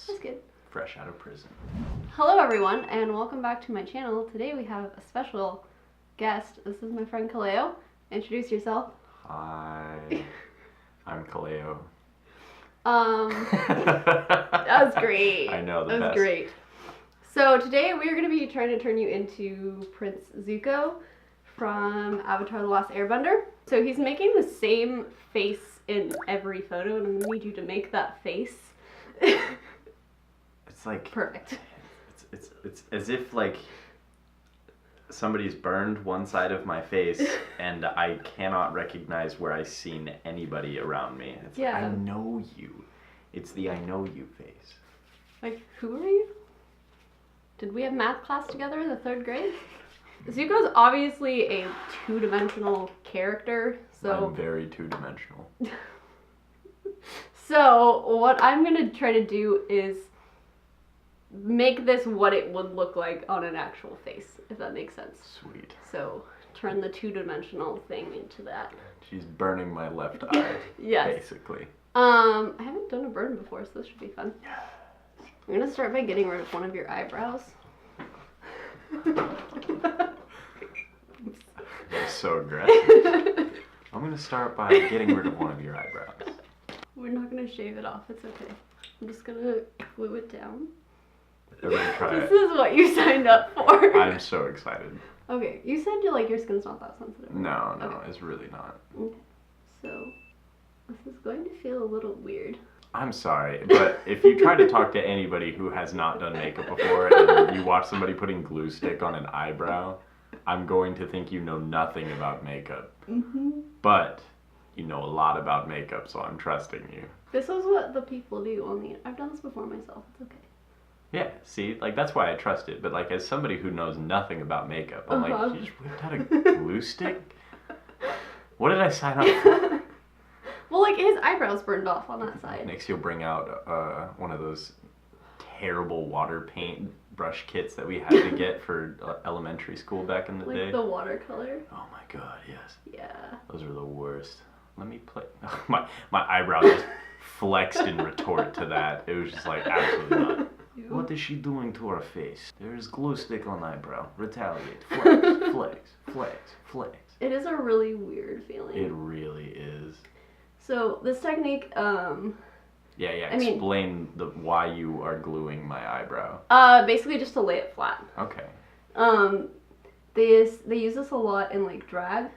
Yes. That's good. Fresh out of prison. Hello everyone, and welcome back to my channel. Today we have a special guest. This is my friend Kaleo. Introduce yourself. Hi. I'm Kaleo. That was great. I know, the best. That was great. So today we're going to be trying to turn you into Prince Zuko from Avatar: The Last Airbender. So he's making the same face in every photo, and I'm going to need you to make that face. It's like perfect. It's as if like somebody's burned one side of my face and I cannot recognize where I've seen anybody around me. It's yeah. like, I know you. It's the I know you face. Like, who are you? Did we have math class together in the 3rd grade? Zuko's obviously a two-dimensional character, so... I'm very two-dimensional. So, what I'm going to try to do is make this what it would look like on an actual face, if that makes sense. Sweet. So, turn the two-dimensional thing into that. She's burning my left eye, yes. basically. I haven't done a burn before, so this should be fun. Yes. I'm going to start by getting rid of one of your eyebrows. That's so aggressive. I'm going to start by getting rid of one of your eyebrows. We're not going to shave it off, it's okay. I'm just going to glue it down. Everyone try This is what you signed up for. I'm so excited. Okay, you said your skin's not that sensitive. No, okay. It's really not. Okay, so this is going to feel a little weird. I'm sorry, but if you try to talk to anybody who has not done makeup before and you watch somebody putting glue stick on an eyebrow, I'm going to think you know nothing about makeup. Mm-hmm. But you know a lot about makeup, so I'm trusting you. This is what the people do on the... I've done this before myself, it's okay. Yeah, see, like that's why I trust it, but like as somebody who knows nothing about makeup, I'm like, you just whipped out a glue stick? What did I sign up for? Well, like his eyebrows burned off on that side. Next you'll bring out one of those terrible water paint brush kits that we had to get for elementary school back in the day. Like the watercolor? Oh my god, yes. Yeah. Those are the worst. Let me play. my eyebrow just flexed in retort to that. It was just like, absolutely not. What is she doing to her face? There's glue stick on eyebrow. Retaliate. Flex, flex, flex, flex. It is a really weird feeling. It really is. So this technique, Yeah, explain why you are gluing my eyebrow. Basically just to lay it flat. Okay. They use this a lot in like drag.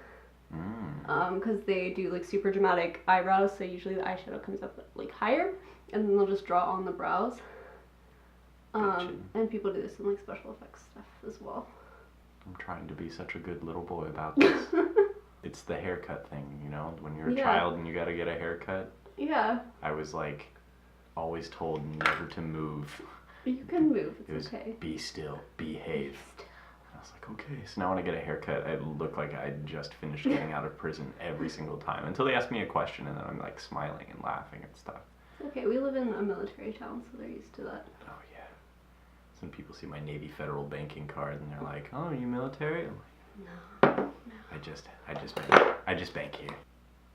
Mm. Because they do like super dramatic eyebrows, so usually the eyeshadow comes up like higher, and then they'll just draw on the brows. And people do this in like special effects stuff as well. I'm trying to be such a good little boy about this. It's the haircut thing, you know, when you're a child and you gotta get a haircut. Yeah. I was like, always told never to move. You can move, It was okay. Be still, behave. I was like, okay. So now when I get a haircut, I look like I just finished getting out of prison every single time. Until they ask me a question and then I'm like smiling and laughing and stuff. Okay, we live in a military town, so they're used to that. Oh yeah. Some people see my Navy Federal banking card and they're like, oh, are you military? I'm like, no. I just bank here.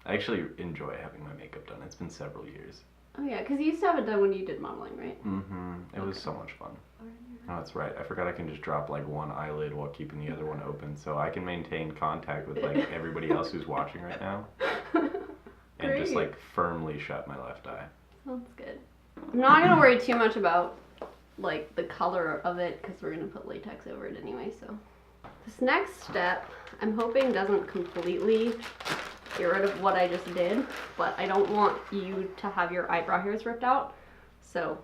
I actually enjoy having my makeup done. It's been several years. Oh yeah, because you used to have it done when you did modeling, right? Mm-hmm. It was so much fun. Oh, that's right. I forgot I can just drop like one eyelid while keeping the other one open, so I can maintain contact with like everybody else who's watching right now. And just like firmly shut my left eye. Sounds good. I'm not gonna worry too much about like the color of it because we're gonna put latex over it anyway. So this next step, I'm hoping doesn't completely get rid of what I just did, but I don't want you to have your eyebrow hairs ripped out. So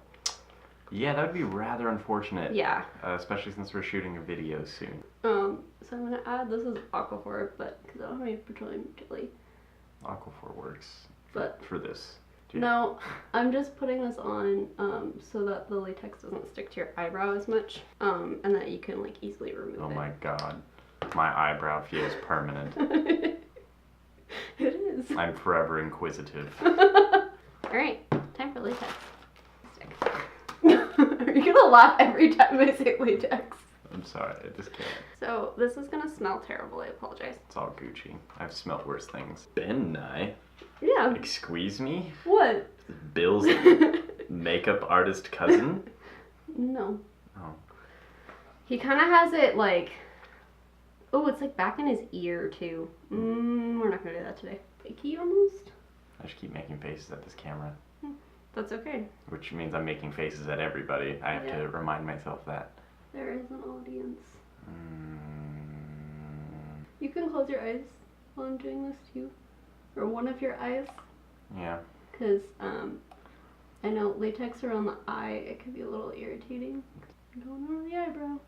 yeah, that would be rather unfortunate. Yeah. Especially since we're shooting a video soon. So I'm gonna add, this is Aquaphor, but because I don't have any petroleum jelly. Aquaphor works But for this. No, I'm just putting this on so that the latex doesn't stick to your eyebrow as much, and that you can like easily remove it. Oh my god, my eyebrow feels permanent. It is. I'm forever inquisitive. Alright, time for latex. Are you gonna laugh every time I say latex? I'm sorry, I just can't. So this is gonna smell terrible, I apologize. It's all Gucci. I've smelled worse things. Ben Nye? Yeah. Like squeeze me? What? Bills. Makeup artist cousin? No. Oh. He kind of has it like, oh, it's like back in his ear too. We're not gonna do that today. Icky almost. I just keep making faces at this camera. That's okay. Which means I'm making faces at everybody. I have to remind myself that. There is an audience. You can close your eyes while I'm doing this too. Or one of your eyes. Yeah. Because I know latex around the eye, it can be a little irritating. Going over the eyebrow.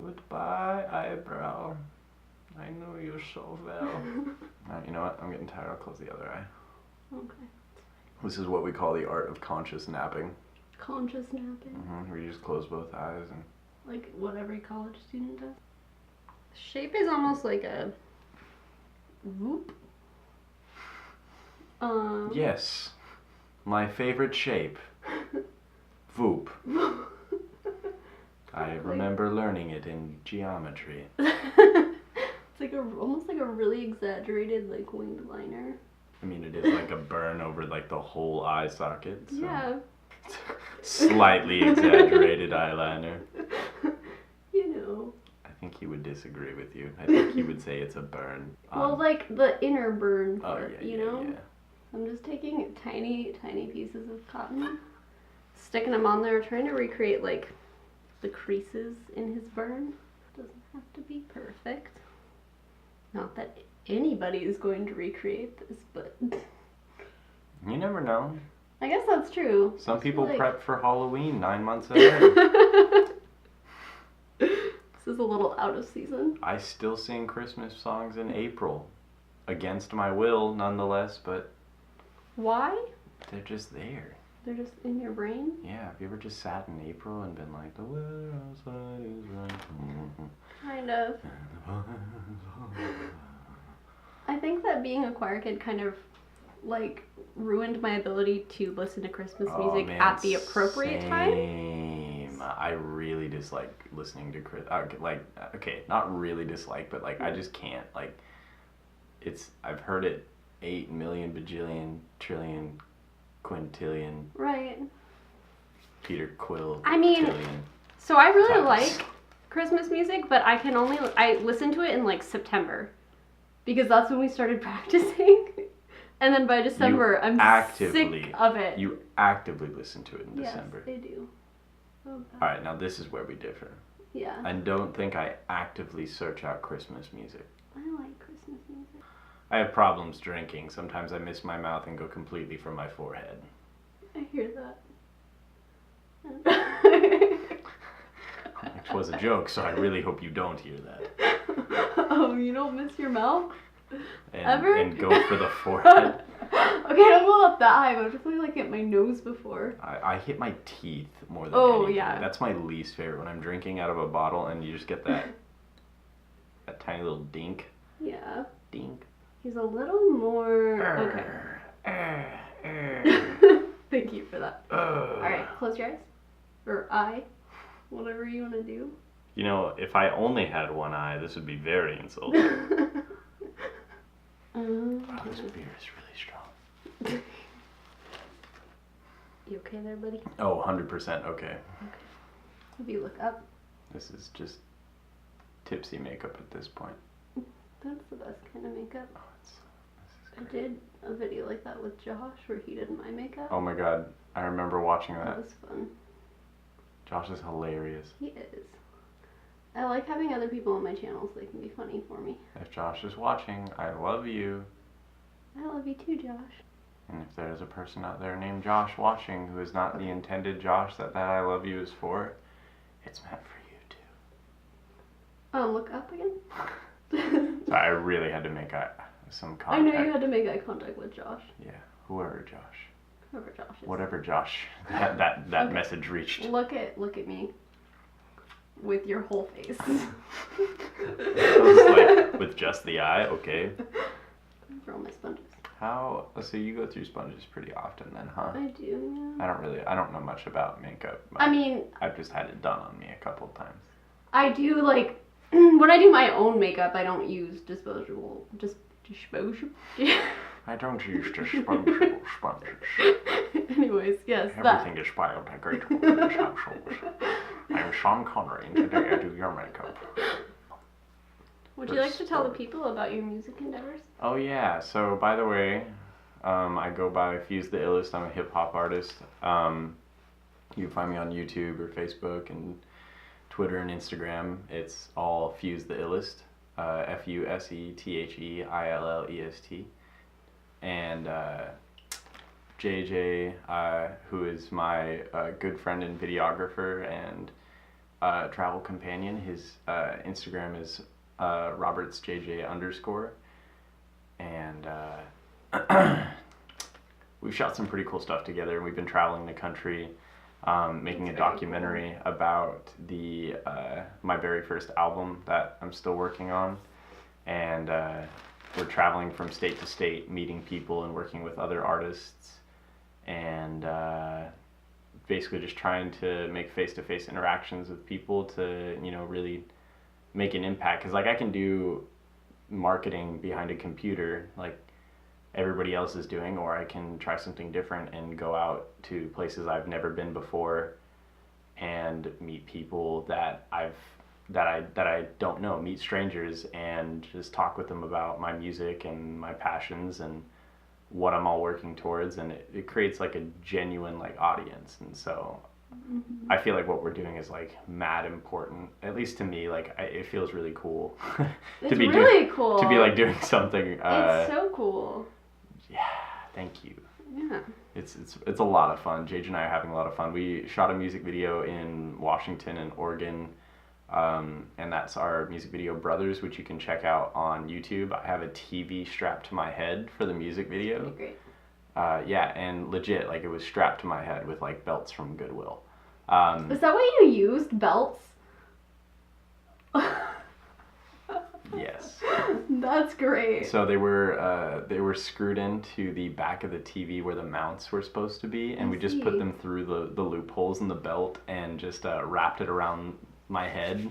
Goodbye, eyebrow. I know you so well. You know what? I'm getting tired. I'll close the other eye. Okay. This is what we call the art of conscious napping. Conscious napping. Where you just close both eyes and. Like what every college student does. The shape is almost like a whoop. Yes. My favorite shape. Voop. I remember learning it in geometry. It's like almost like a really exaggerated like winged liner. I mean, it is like a burn over like the whole eye socket. So. Yeah. Slightly exaggerated eyeliner. You know. I think he would disagree with you. I think he would say it's a burn. Well, like the inner burn part, yeah, you know? Yeah. I'm just taking tiny, tiny pieces of cotton, sticking them on there, trying to recreate like the creases in his burn. Doesn't have to be perfect. Not that anybody is going to recreate this, but You never know. I guess that's true. Some people like... prep for Halloween 9 months ahead. This is a little out of season. I still sing Christmas songs in April. Against my will, nonetheless, but... Why? They're just there. They're just in your brain? Yeah, have you ever just sat in April and been like, the weather outside is right. Kind of. I think that being a choir kid kind of, like, ruined my ability to listen to Christmas music at the appropriate time. I really dislike listening to okay, not really dislike, but, like, I just can't. Like, I've heard it 8 million, bajillion, trillion, quintillion. Right. Peter Quill. I mean, tillion so I really times. like Christmas music, but I listen to it in like September because that's when we started practicing. And then by December, I'm sick of it. You actively listen to it in December. Yes, I do. Oh, Alright, now this is where we differ. Yeah. I don't think I actively search out Christmas music. I like Christmas music. I have problems drinking. Sometimes I miss my mouth and go completely from my forehead. I hear that. It was a joke, so I really hope you don't hear that. Oh, you don't miss your mouth? Ever? And go for the forehead. Okay, I don't go up that high, but I've definitely like hit my nose before. I hit my teeth more than anything. Yeah. That's my least favorite, when I'm drinking out of a bottle and you just get that tiny little dink. Yeah. Dink. He's a little more... Okay. Thank you for that. Alright, close your eyes. Or eye. Whatever you want to do. You know, if I only had one eye, this would be very insulting. Wow, this beer is really strong. You okay there, buddy? Oh, 100% okay. If you look up. This is just Tipsy Makeup at this point. That's the best kind of makeup. Oh, I did a video like that with Josh where he did my makeup. Oh my god, I remember watching that. That was fun. Josh is hilarious. He is. I like having other people on my channel so they can be funny for me. If Josh is watching, I love you. I love you too, Josh. And if there's a person out there named Josh watching who is not the intended Josh that I love you is for, it's meant for you too. Look up again? So I really had to make some contact. I know you had to make eye contact with Josh. Yeah, whoever Josh. Whoever Josh is. Whatever Josh that okay. Message reached. Look at me. With your whole face. I was like, with just the eye, okay. For all my sponges. So you go through sponges pretty often then, huh? I do, yeah. I don't know much about makeup. I mean, I've just had it done on me a couple times. I do, like, when I do my own makeup, I don't use disposable Disposable. I don't use disposable sponges. Anyways, yes, Everything is biodegradable in this household. I'm Sean Connery, and today I do your makeup. Would you like to tell the people about your music endeavors? Oh yeah, so by the way, I go by Fuse the Illest. I'm a hip-hop artist. You can find me on YouTube or Facebook and Twitter and Instagram. It's all Fuse the Illest. FUSETHEILLEST. And JJ, who is my good friend and videographer and travel companion, his Instagram is robertsjj_. And we've shot some pretty cool stuff together, and we've been traveling the country, making a documentary about the my very first album that I'm still working on. And we're traveling from state to state, meeting people and working with other artists, and basically just trying to make face-to-face interactions with people to, you know, really make an impact. Because, like, I can do marketing behind a computer like everybody else is doing, or I can try something different and go out to places I've never been before and meet people that I don't know, meet strangers, and just talk with them about my music and my passions and what I'm all working towards, and it creates like a genuine like audience. And so I feel like what we're doing is like mad important, at least to me. Like it feels really cool. It's really cool to be like doing something. It's so cool. Yeah, thank you. Yeah. It's a lot of fun. Jage and I are having a lot of fun. We shot a music video in Washington and Oregon. And that's our music video Brothers, which you can check out on YouTube. I have a TV strapped to my head for the music video. That's great. Yeah, and legit, like it was strapped to my head with like belts from Goodwill. Is that what you used, belts? Yes. That's great. So they were screwed into the back of the TV where the mounts were supposed to be, and we just put them through the loopholes in the belt and just wrapped it around my head.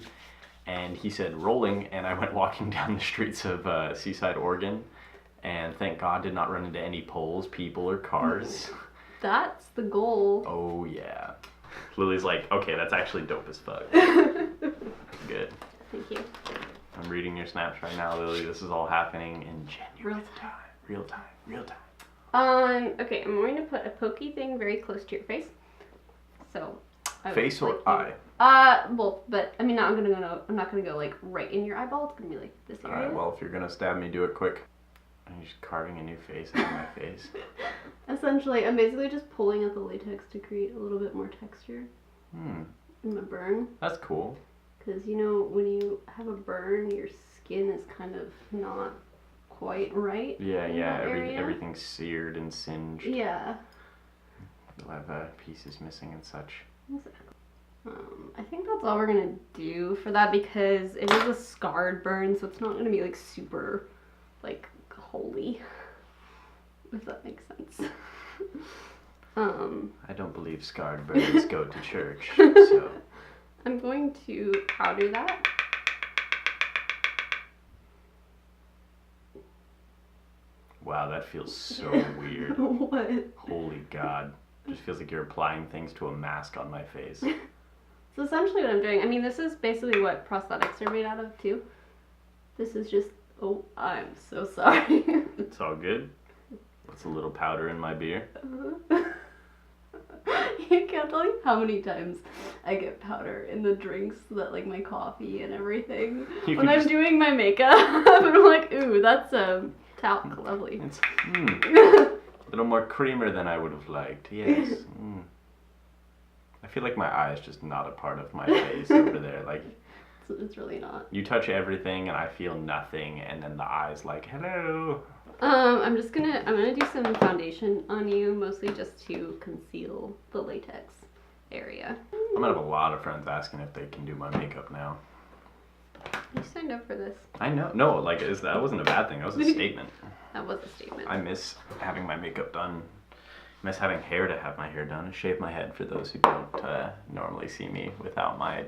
And he said rolling, and I went walking down the streets of Seaside, Oregon, and thank God did not run into any poles, people, or cars. That's the goal. Oh yeah. Lily's like, okay, that's actually dope as fuck. Good. Thank you. I'm reading your snaps right now, Lily. This is all happening in genuine time. Real time. Okay, I'm going to put a pokey thing very close to your face. So. Face or eye? Both, but I mean, I'm not gonna go like right in your eyeball. It's gonna be like this area. Alright, well, if you're gonna stab me, do it quick. I'm just carving a new face out of my face. Essentially, I'm basically just pulling out the latex to create a little bit more texture in the burn. That's cool. Because, you know, when you have a burn, your skin is kind of not quite right. Yeah. Everything's seared and singed. Yeah. You'll have pieces missing and such. Exactly. I think that's all we're gonna do for that, because it is a scarred burn, so it's not gonna be like super like holy, if that makes sense. I don't believe scarred burns go to church, so I'm going to powder that. wow, that feels so weird. What? Holy God. It just feels like you're applying things to a mask on my face. So essentially what I'm doing, I mean, this is basically what prosthetics are made out of too. This is just, oh, I'm so sorry. It's all good. It's a little powder in my beer. You can't tell you how many times I get powder in the drinks, that like my coffee and everything. When I'm doing my makeup, I'm like, ooh, that's talc, lovely. It's a little more creamer than I would have liked. Yes. I feel like my eye is just not a part of my face over there. Like, it's really not. You touch everything and I feel nothing, and then the eye's like, hello. I'm gonna do some foundation on you, mostly just to conceal the latex area. I'm gonna have a lot of friends asking if they can do my makeup now. You signed up for this. I know. No, like that wasn't a bad thing. That was a statement. That was a statement. I miss having my makeup done. I miss having hair to have my hair done. I shave my head for those who don't normally see me without my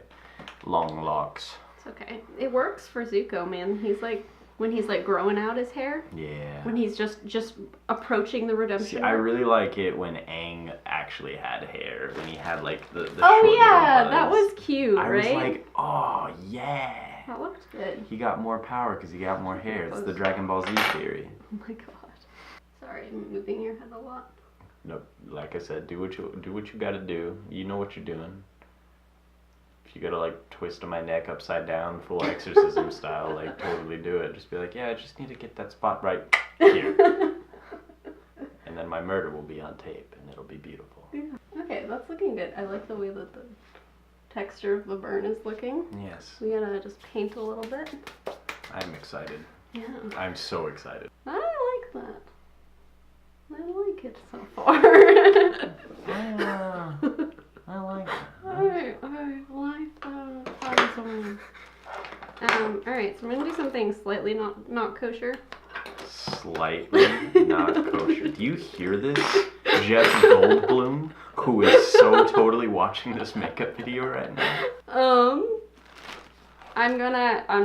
long locks. It's okay. It works for Zuko, man. He's like when he's like growing out his hair. Yeah. When he's just approaching the redemption. See, I really like it when Aang actually had hair. When he had like the oh short yeah, little that buzz. was cute, right? I was like, oh yeah. That looked good. He got more power because he got more hair. It's the Dragon Ball Z theory. Oh my god. Sorry, I'm moving your head a lot. Nope. Like I said, do what you gotta do. You know what you're doing. If you gotta like twist my neck upside down, full exorcism style, like totally do it. Just be like, yeah, I just need to get that spot right here. And then my murder will be on tape, and it'll be beautiful. Yeah. Okay, that's looking good. I like the way that the texture of the burn is looking. Yes. We gotta just paint a little bit. I'm excited. Yeah. I'm so excited. I like that. I like it so far. I like it. I like that. Alright, so I'm gonna do something slightly not kosher. Slightly not kosher. Do you hear this? Jeff Goldblum, who is so totally watching this makeup video right now. I'm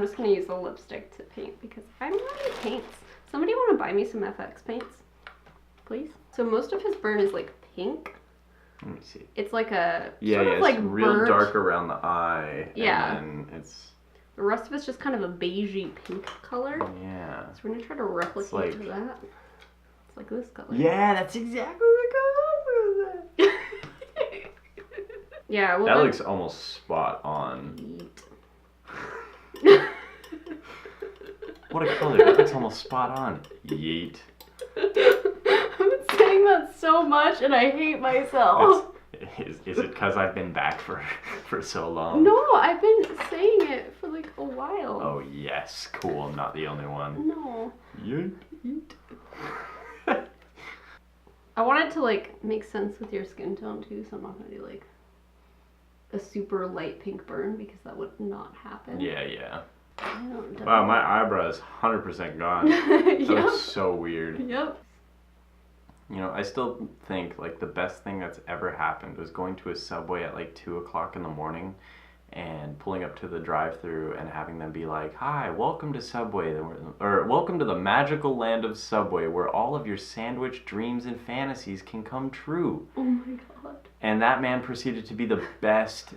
just gonna use the lipstick to paint because I'm out of paints. Somebody wanna buy me some FX paints? Please? So most of his burn is like pink. Let me see. It's like a it's like real burnt. dark around the eye. Yeah. And then it's The rest of it's just kind of a beigey pink color. yeah. So we're gonna try to replicate like, that. It's like this color. Yeah, that's exactly the color of that. Yeah, well that looks almost spot on. Yeet. What a color. That looks almost spot on. Yeet. I've been saying that so much and I hate myself. Is it because I've been back for so long? No, I've been saying it for like a while. Oh yes, cool. I'm not the only one. No. Yeet. I want it to like make sense with your skin tone too, so I'm not gonna do like a super light pink burn because that would not happen. Yeah. I don't know. Wow, my eyebrow is 100% gone. That Yep. looks so weird. Yep. You know, I still think like the best thing that's ever happened was going to a Subway at like 2 o'clock in the morning and pulling up to the drive-thru and having them be like, "Hi, welcome to Subway," or "Welcome to the magical land of Subway, where all of your sandwich dreams and fantasies can come true." Oh my god. And that man proceeded to be the best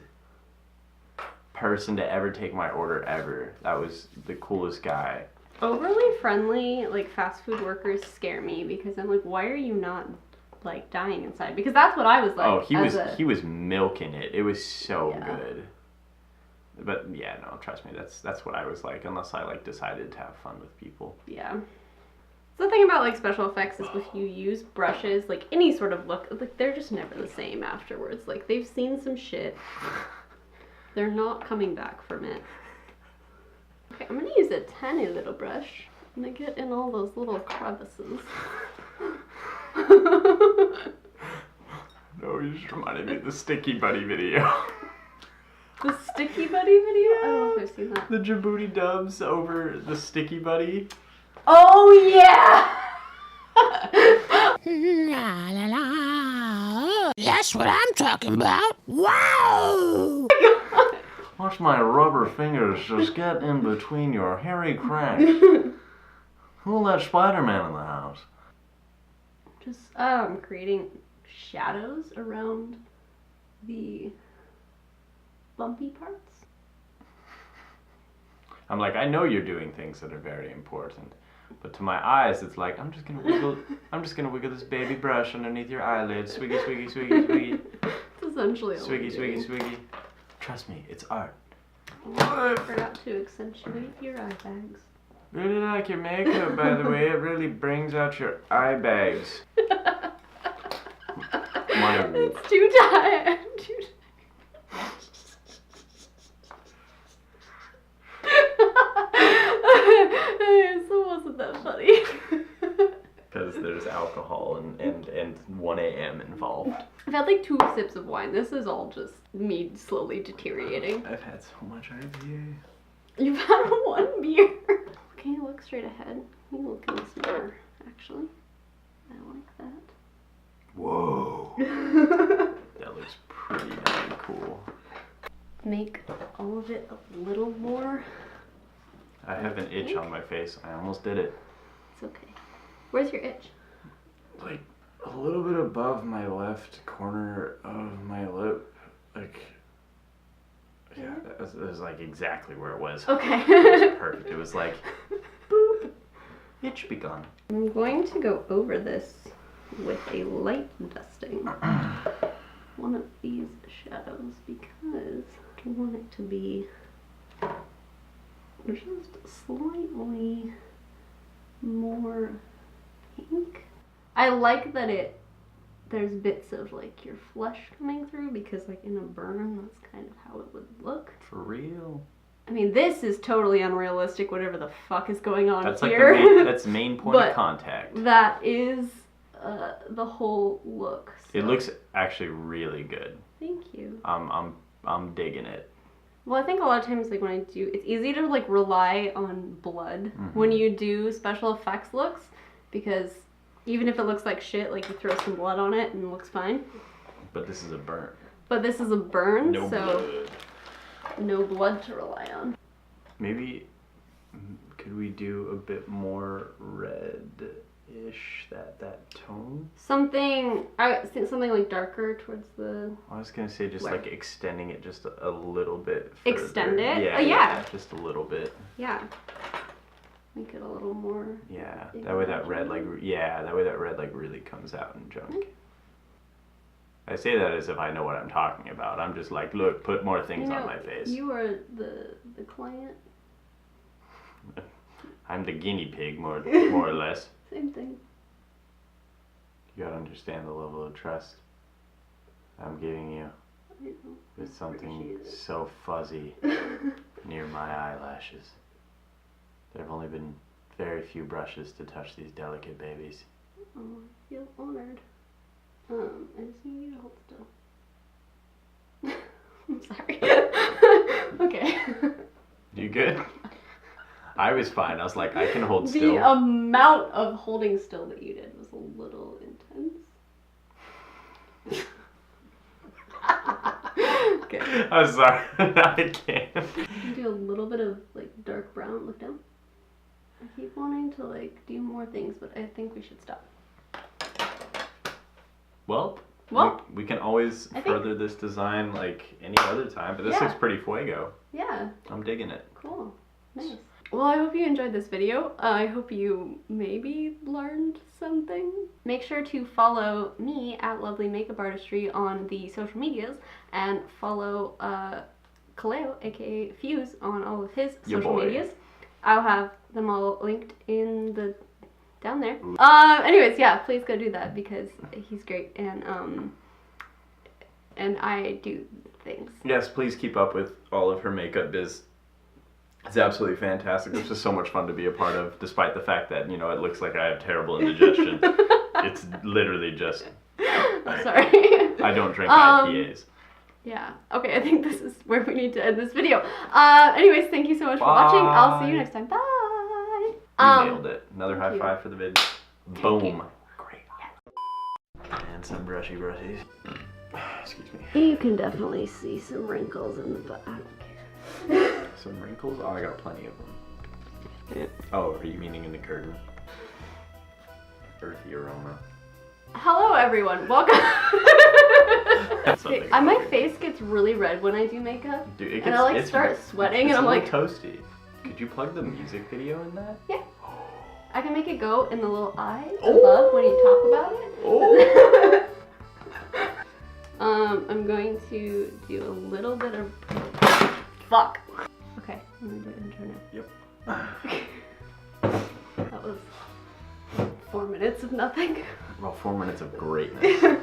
person to ever take my order ever. That was the coolest guy. Overly friendly, like fast food workers scare me because I'm like, why are you not like dying inside? Because that's what I was like. Oh, he was milking it. It was so good. But yeah, no, trust me, that's what I was like, unless I like decided to have fun with people. Yeah. The thing about like special effects is if you use brushes, like any sort of look, like they're just never the same afterwards. Like they've seen some shit. They're not coming back from it. Okay, I'm gonna use a tiny little brush. I'm gonna get in all those little crevices. No, you just reminded me of the Sticky Buddy video. The Sticky Buddy video? I don't know if I've seen that. The Jaboody Dubs over the Sticky Buddy. Oh yeah! La la la. That's what I'm talking about. Wow! Watch my rubber fingers just get in between your hairy cracks. Who'll let Spider-Man in the house? Just creating shadows around the bumpy parts. I'm like, I know you're doing things that are very important, but to my eyes, it's like I'm just gonna wiggle this baby brush underneath your eyelid. Swiggy, swiggy, swiggy, swiggy. It's essentially all Swiggy, I'm doing. swiggy, swiggy. Trust me, it's art. I forgot to accentuate your eye bags. Really like your makeup, by the way. It really brings out your eye bags. It's too tight. So wasn't that funny? Because there's alcohol and 1 a.m. involved. I've had like 2 sips of wine. This is all just me slowly deteriorating. I've had so much IPA. You've had 1 beer. Can you look straight ahead? You can look in this mirror, actually. I like that. Whoa. That looks pretty damn cool. Make all of it a little more I have an itch on my face. I almost did it. It's okay. Where's your itch? Like a little bit above my left corner of my lip. Like, yeah, that was like exactly where it was. Okay. It was perfect. It was like, boop, itch begun. I'm going to go over this with a light dusting. One of these shadows because I want it to be just slightly more pink. I like that there's bits of like your flesh coming through because like in a burn that's kind of how it would look. For real. I mean, this is totally unrealistic, whatever the fuck is going on that's here. Like the main, that's main point of contact. That is the whole look. So. It looks actually really good. Thank you. I'm digging it. Well, I think a lot of times, like when I do, it's easy to like rely on blood when you do special effects looks, because even if it looks like shit, like you throw some blood on it and it looks fine. But this is a burn. But this is a burn, no so blood. No blood to rely on. Maybe could we do a bit more red-ish, that tone? Something like darker towards the... I was gonna say just like extending it just a little bit further. Extend it? Yeah, yeah. Just a little bit. Yeah. Make it a little more... Yeah, that way that red like really comes out in junk. I say that as if I know what I'm talking about. I'm just like, look, put more things on my face. You are the client. I'm the guinea pig, more or less. Same thing. You gotta understand the level of trust I'm giving you. I know. With something so fuzzy near my eyelashes. There have only been very few brushes to touch these delicate babies. Oh, I feel honored. I just need you to hold still. I'm sorry. Okay. You good? I was fine. I was like, I can hold still. The amount of holding still that you did was a little intense. Okay. I'm sorry. I can't. You do a little bit of like dark brown. Look down. I keep wanting to like do more things, but I think we should stop. Well, we can always further this design like any other time, but this looks pretty fuego. Yeah. I'm digging it. Cool. Nice. Well, I hope you enjoyed this video. I hope you maybe learned something. Make sure to follow me at Lovely Makeup Artistry on the social medias, and follow Kaleo, aka Fuse, on all of his social medias. I'll have them all linked in the down there. Anyways, yeah, please go do that because he's great, and I do things. Yes, please keep up with all of her makeup biz. It's absolutely fantastic. It's just so much fun to be a part of, despite the fact that, you know, it looks like I have terrible indigestion. It's literally just... Sorry. I don't drink IPAs. Yeah. Okay, I think this is where we need to end this video. Anyways, thank you so much for watching. I'll see you next time. Bye. You nailed it. Another high five for the vid. Boom. Great. And some brushy brushies. Excuse me. You can definitely see some wrinkles in the butt. I don't care. Some wrinkles? Oh, I got plenty of them. Oh, are you meaning in the curtain? Earthy aroma. Hello, everyone. Welcome. My face gets really red when I do makeup. Dude, it gets, and I like start sweating, and I'm like toasty. Could you plug the music video in that? Yeah. I can make it go in the little eye above when you talk about it. Oh. I'm going to do a little bit of... Fuck. Okay, I'm gonna do an intro now. Yep. That was 4 minutes of nothing. Well, 4 minutes of greatness.